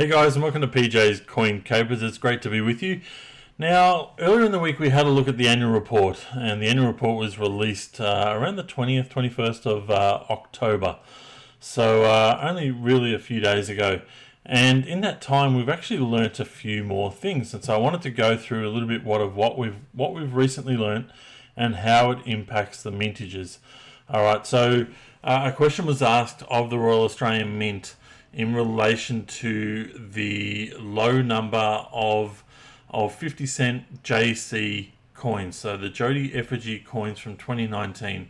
Hey guys, and welcome to PJ's Coin Capers. It's great to be with you. Now, earlier in the week we had a look at the annual report, and the annual report was released around the 20th, 21st of October. So only really a few days ago. And in that time we've actually learnt a few more things. And so I wanted to go through a little bit what we've recently learnt and how it impacts the mintages. Alright, so a question was asked of the Royal Australian Mint in relation to the low number of 50 cent JC coins, so the Jody effigy coins from 2019.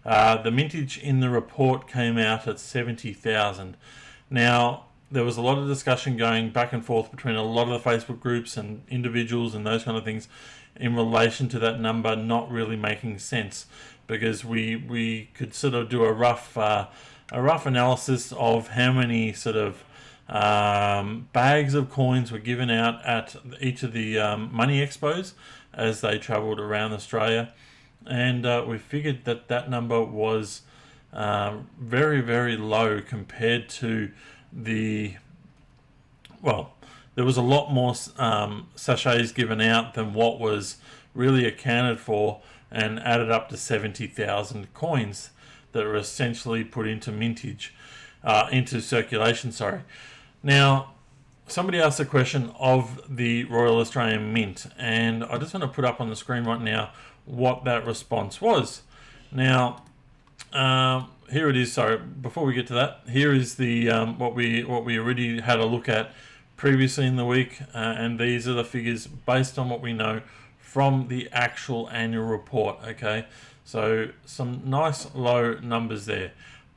The mintage in the report came out at 70,000. Now, there was a lot of discussion going back and forth between a lot of the Facebook groups and individuals and those kind of things in relation to that number not really making sense, because we could sort of do a rough analysis of how many sort of bags of coins were given out at each of the money expos as they travelled around Australia, and we figured that number was very, very low compared to there was a lot more sachets given out than what was really accounted for, and added up to 70,000 coins that are essentially put into into circulation. Now, somebody asked a question of the Royal Australian Mint, and I just want to put up on the screen right now what that response was. Now, here it is. Sorry, before we get to that, here is the what we already had a look at previously in the week, and these are the figures based on what we know from the actual annual report. Okay, so some nice low numbers there.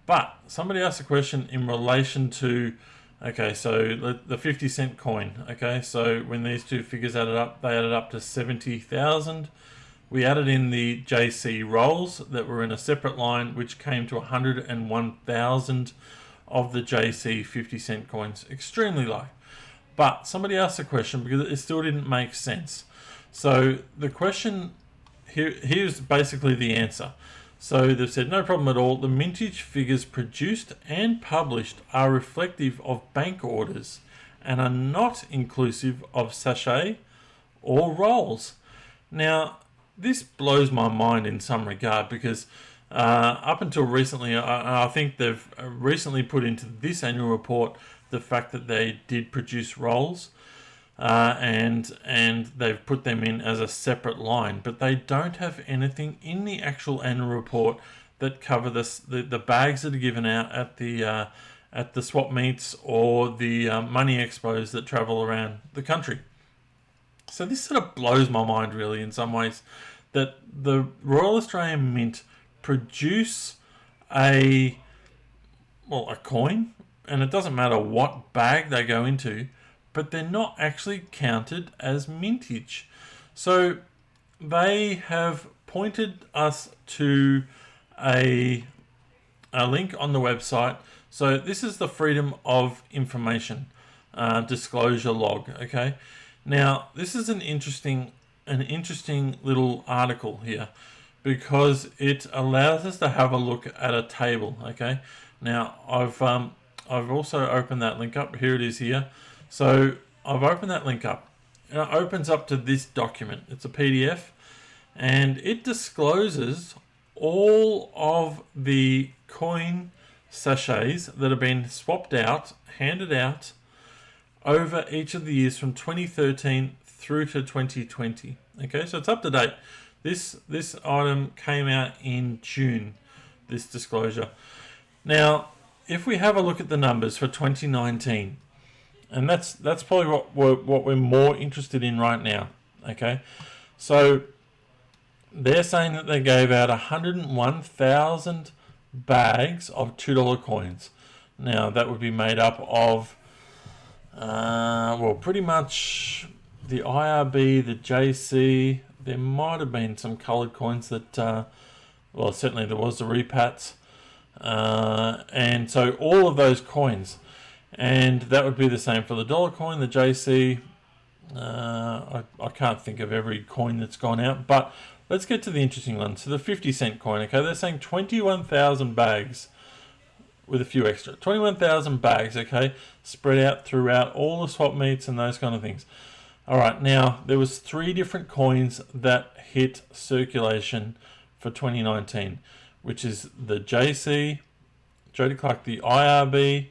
But somebody asked a question in relation to, okay, so the 50 cent coin. Okay, so when these two figures added up, they added up to 70,000. We added in the JC rolls that were in a separate line, which came to 101,000 of the JC 50 cent coins. Extremely low. But somebody asked a question because it still didn't make sense. So the question, here's basically the answer. So they've said, no problem at all. The mintage figures produced and published are reflective of bank orders and are not inclusive of sachet or rolls. Now, this blows my mind in some regard, because up until recently, I think they've recently put into this annual report the fact that they did produce rolls, and they've put them in as a separate line, but they don't have anything in the actual annual report that cover the bags that are given out at the swap meets or the money expos that travel around the country. So this sort of blows my mind, really, in some ways, that the Royal Australian Mint produce a coin, and it doesn't matter what bag they go into, but they're not actually counted as mintage. So they have pointed us to a link on the website. So this is the Freedom of Information disclosure log. Okay, now this is an interesting little article here, because it allows us to have a look at a table. Okay, now I've also opened that link up. Here it is here. So I've opened that link up, and it opens up to this document. It's a PDF, and it discloses all of the coin sachets that have been swapped out, handed out over each of the years from 2013 through to 2020. Okay, so it's up to date. This item came out in June, this disclosure. Now, if we have a look at the numbers for 2019, and that's probably what we're more interested in right now. Okay, so they're saying that they gave out 101,000 bags of $2 coins. Now that would be made up of pretty much the IRB, the JC. There might have been some coloured coins that certainly there was the repats, and so all of those coins. And that would be the same for the dollar coin, the JC. I can't think of every coin that's gone out, but let's get to the interesting one. So the 50 cent coin, okay, they're saying 21,000 bags with a few extra. 21,000 bags, okay, spread out throughout all the swap meets and those kind of things. All right, now there was 3 different coins that hit circulation for 2019, which is the JC, Jody Clark, the IRB,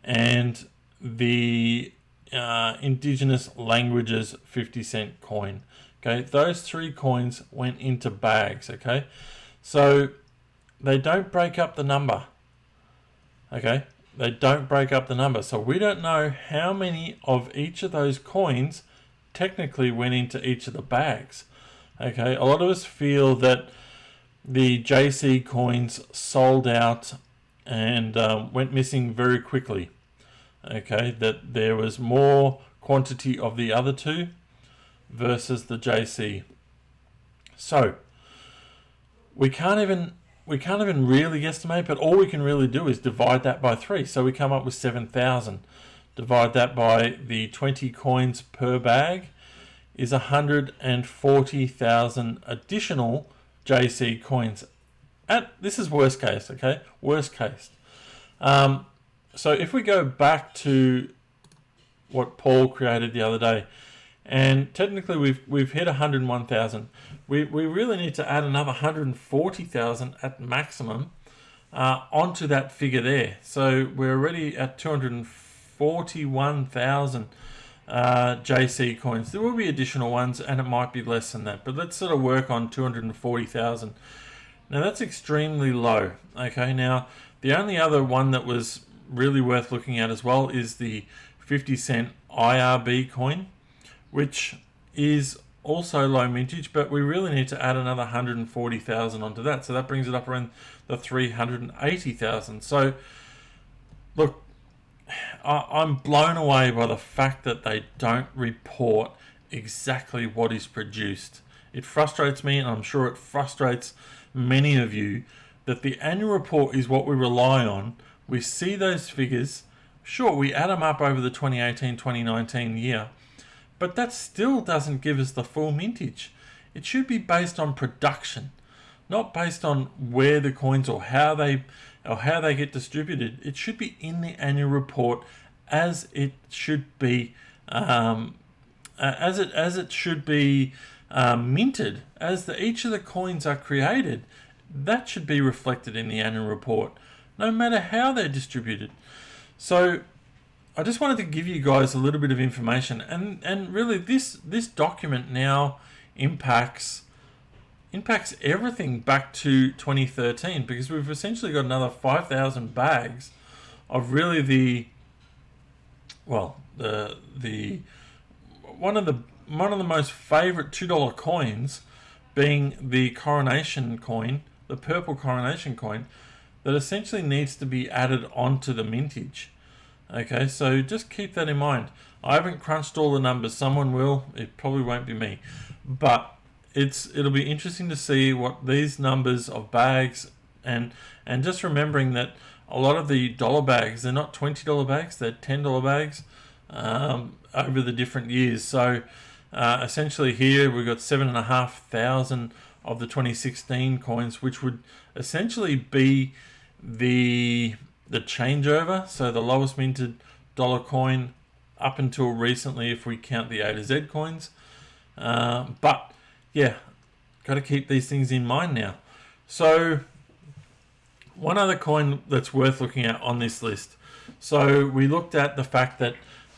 and the Indigenous Languages 50-cent coin. Okay, those 3 coins went into bags. Okay, so they don't break up the number. Okay, they don't break up the number, so we don't know how many of each of those coins technically went into each of the bags. Okay, a lot of us feel that the JC coins sold out and went missing very quickly. Okay, that there was more quantity of the other 2 versus the JC. So we can't even really guesstimate, but all we can really do is divide that by 3. So we come up with 7,000. Divide that by the 20 coins per bag is 140,000 additional JC coins. This is worst case, okay? Worst case. So if we go back to what Paul created the other day, and technically we've hit 101,000. We really need to add another 140,000 at maximum onto that figure there. So we're already at 241,000 JC coins. There will be additional ones, and it might be less than that. But let's sort of work on 240,000. Now that's extremely low. Okay, now the only other one that was really worth looking at as well is the 50-cent IRB coin, which is also low mintage, but we really need to add another 140,000 onto that. So that brings it up around the 380,000. So look, I'm blown away by the fact that they don't report exactly what is produced. It frustrates me, and I'm sure it frustrates many of you, that the annual report is what we rely on. We see those figures, sure, we add them up over the 2018-2019 year, but that still doesn't give us the full mintage. It should be based on production, not based on where the coins or how they get distributed. It should be in the annual report as it should be, as it should be minted, as each of the coins are created. That should be reflected in the annual report, no matter how they're distributed. So I just wanted to give you guys a little bit of information, and really this document now impacts everything back to 2013, because we've essentially got another 5,000 bags of really the one of the most favorite $2 coins, being the coronation coin, the purple coronation coin, that essentially needs to be added onto the mintage. Okay, so just keep that in mind. I haven't crunched all the numbers. Someone will. It probably won't be me. But it'll be interesting to see what these numbers of bags, and just remembering that a lot of the dollar bags, they're not $20 bags, they're $10 bags over the different years. So essentially here we've got 7,500 of the 2016 coins, which would essentially be the changeover, so the lowest minted dollar coin up until recently, if we count the A to Z coins. But yeah, got to keep these things in mind now. So one other coin that's worth looking at on this list. So we looked at the fact that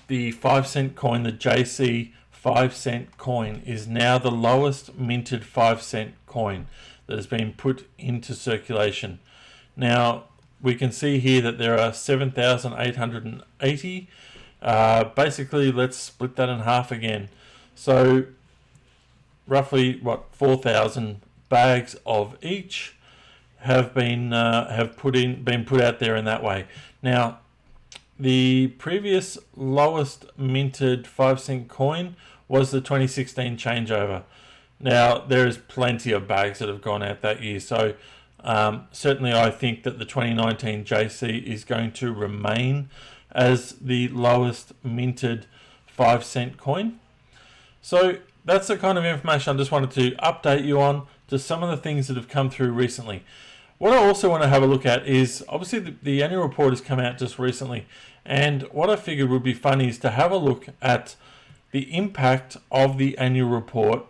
the 5-cent coin, the JC 5-cent coin, is now the lowest minted 5-cent coin that has been put into circulation. Now we can see here that there are 7,880. Basically, let's split that in half again. So roughly 4,000 bags of each have been put out there in that way. Now, the previous lowest minted 5-cent coin was the 2016 changeover. Now, there is plenty of bags that have gone out that year, so certainly I think that the 2019 JC is going to remain as the lowest minted 5-cent coin. So that's the kind of information I just wanted to update you on, to some of the things that have come through recently. What I also want to have a look at is, obviously the annual report has come out just recently, and what I figured would be fun is to have a look at the impact of the annual report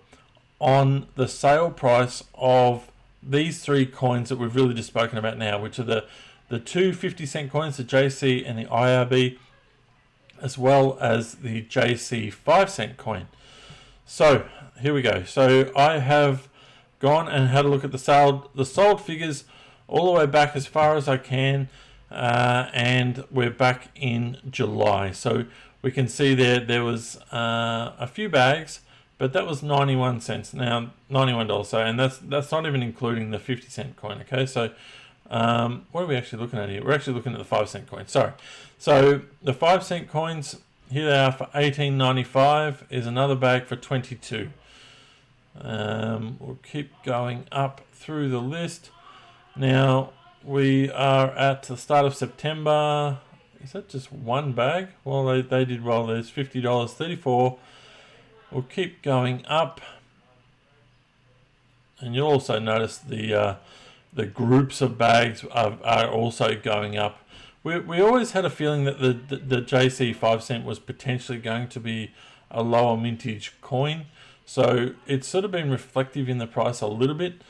on the sale price of these three coins that we've really just spoken about now, which are the two 50-cent coins, the JC and the IRB, as well as the JC 5-cent coin. So here we go. So I have gone and had a look at the sold figures all the way back as far as I can, and we're back in July. So we can see there was a few bags, but that was 91 cents. Now $91. So, and that's not even including the 50-cent coin. Okay, so what are we actually looking at here? We're actually looking at the 5-cent coin. Sorry. So the 5-cent coins, here they are for $18.95. Is another bag for 22. We'll keep going up through the list. Now we are at the start of September. Is that just one bag? Well, they did well. There's $50.34. We'll keep going up, and you'll also notice the groups of bags are also going up. We always had a feeling that the JC 5-cent was potentially going to be a lower mintage coin, so it's sort of been reflective in the price a little bit.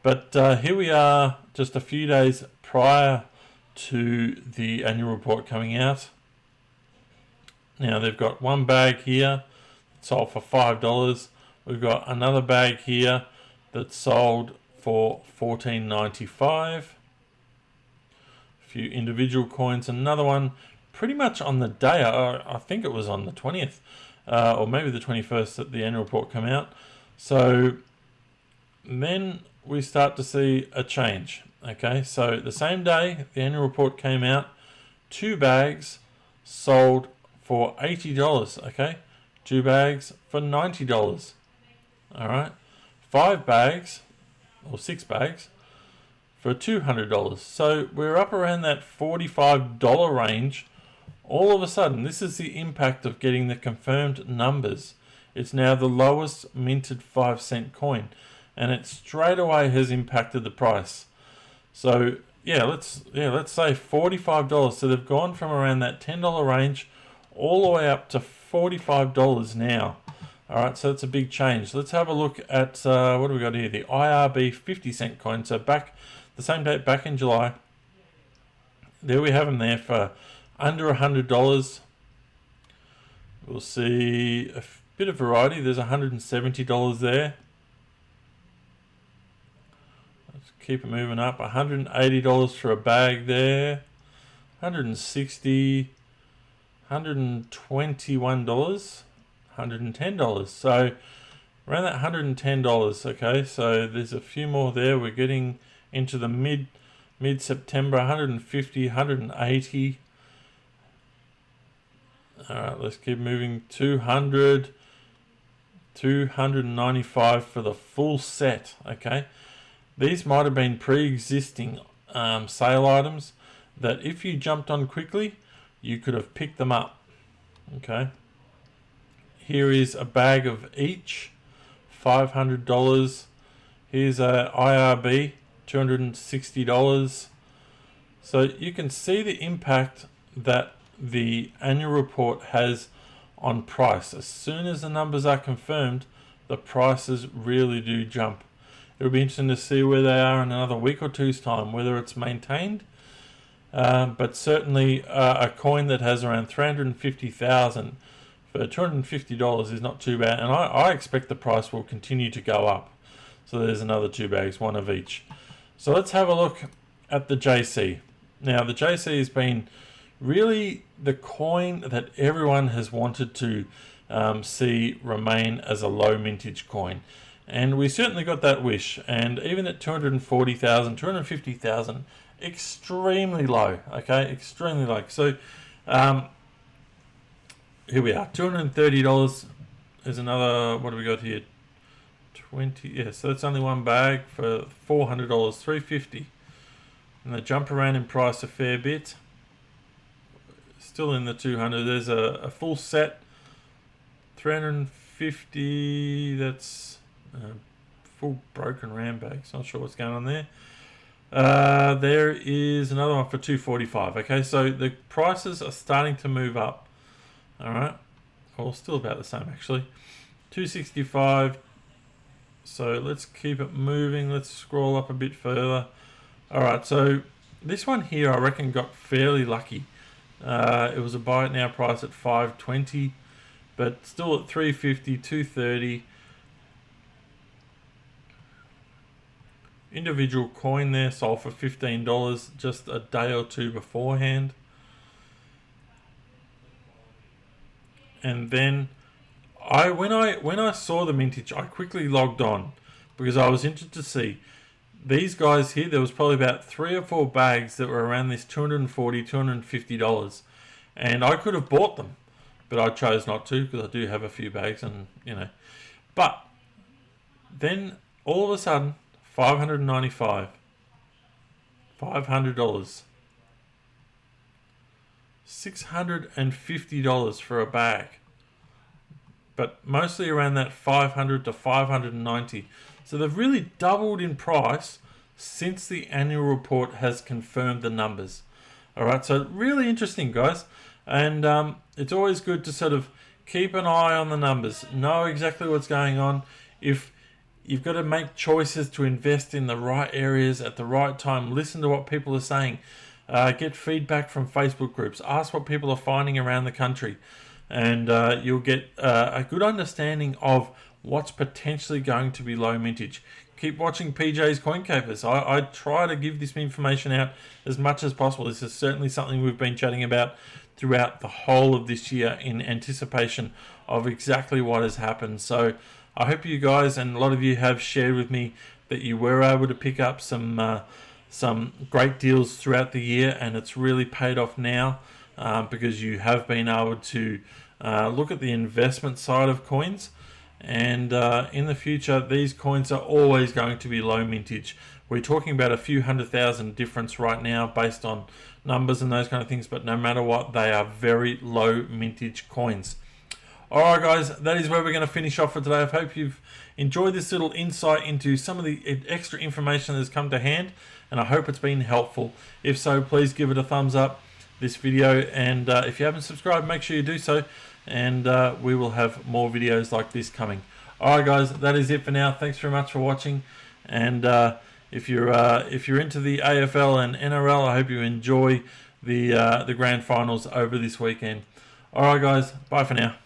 But here we are, just a few days prior to the annual report coming out. Now they've got one bag here sold for $5. We've got another bag here that's sold for $14.95. A few individual coins. Another one pretty much on the day, I think it was on the 20th, or maybe the 21st that the annual report came out. So then we start to see a change. Okay, so the same day the annual report came out, 2 bags sold for $80. Okay, 2 bags for $90. All right, 5 bags or 6 bags for $200. So we're up around that $45 range. All of a sudden, this is the impact of getting the confirmed numbers. It's now the lowest minted 5-cent coin, and it straight away has impacted the price. So let's say $45. So they've gone from around that $10 range all the way up to $45 now. All right, so it's a big change. Let's have a look at what do we got here? The IRB 50-cent coin. So back the same date, back in July. There we have them there for under $100. We'll see a bit of variety. There's $170 there. Let's keep it moving up. $180 for a bag there. $160, $121, $110. So around that $110. Okay, so there's a few more there. We're getting into the mid-September. $150, $180. All right, let's keep moving. $200, $295 for the full set. Okay, these might have been pre-existing sale items that if you jumped on quickly, you could have picked them up. Okay, here is a bag of each, $500. Here's a IRB, $260. So you can see the impact that the annual report has on price. As soon as the numbers are confirmed, the prices really do jump. It'll be interesting to see where they are in another week or two's time, whether it's maintained. But certainly a coin that has around 350,000 for $250 is not too bad, and I expect the price will continue to go up. So there's another 2 bags, one of each. So let's have a look at the JC. Now the JC has been really the coin that everyone has wanted to see remain as a low mintage coin, and we certainly got that wish. And even at 240,000, 250,000, extremely low. Okay, extremely low. So here we are, $230 is another. What do we got here? 20. Yeah, so that's only one bag for $400, $350, and they jump around in price a fair bit. Still in the 200. There's a full set, 350. That's full broken ram bags. Not sure what's going on there. There is another one for 245. Okay, so the prices are starting to move up. All right, well, still about the same actually. 265. So let's keep it moving. Let's scroll up a bit further. All right, so this one here I reckon got fairly lucky. It was a buy it now price at 520, but still at 350, 230. Individual coin there sold for $15 just a day or two beforehand. And then when I saw the mintage, I quickly logged on because I was interested to see these guys here. There was probably about 3 or 4 bags that were around this $240, $250, and I could have bought them, but I chose not to because I do have a few bags, and But then all of a sudden, $595, $500, $650 for a bag, but mostly around that $500 to $590. So they've really doubled in price since the annual report has confirmed the numbers. All right, so really interesting, guys, and it's always good to sort of keep an eye on the numbers, know exactly what's going on. If you've got to make choices to invest in the right areas at the right time, listen to what people are saying, get feedback from Facebook groups, ask what people are finding around the country, and you'll get a good understanding of what's potentially going to be low mintage. Keep watching PJ's Coin Capers. I try to give this information out as much as possible. This is certainly something we've been chatting about throughout the whole of this year in anticipation of exactly what has happened. So I hope you guys, and a lot of you have shared with me that you were able to pick up some great deals throughout the year, and it's really paid off now because you have been able to look at the investment side of coins. And in the future, these coins are always going to be low mintage. We're talking about a few 100,000 difference right now based on numbers and those kind of things, but no matter what, they are very low mintage coins. Alright guys, that is where we're going to finish off for today. I hope you've enjoyed this little insight into some of the extra information that's come to hand, and I hope it's been helpful. If so, please give it a thumbs up, this video, and if you haven't subscribed, make sure you do so, and we will have more videos like this coming. Alright guys, that is it for now. Thanks very much for watching, and if you're into the AFL and NRL, I hope you enjoy the grand finals over this weekend. Alright guys, bye for now.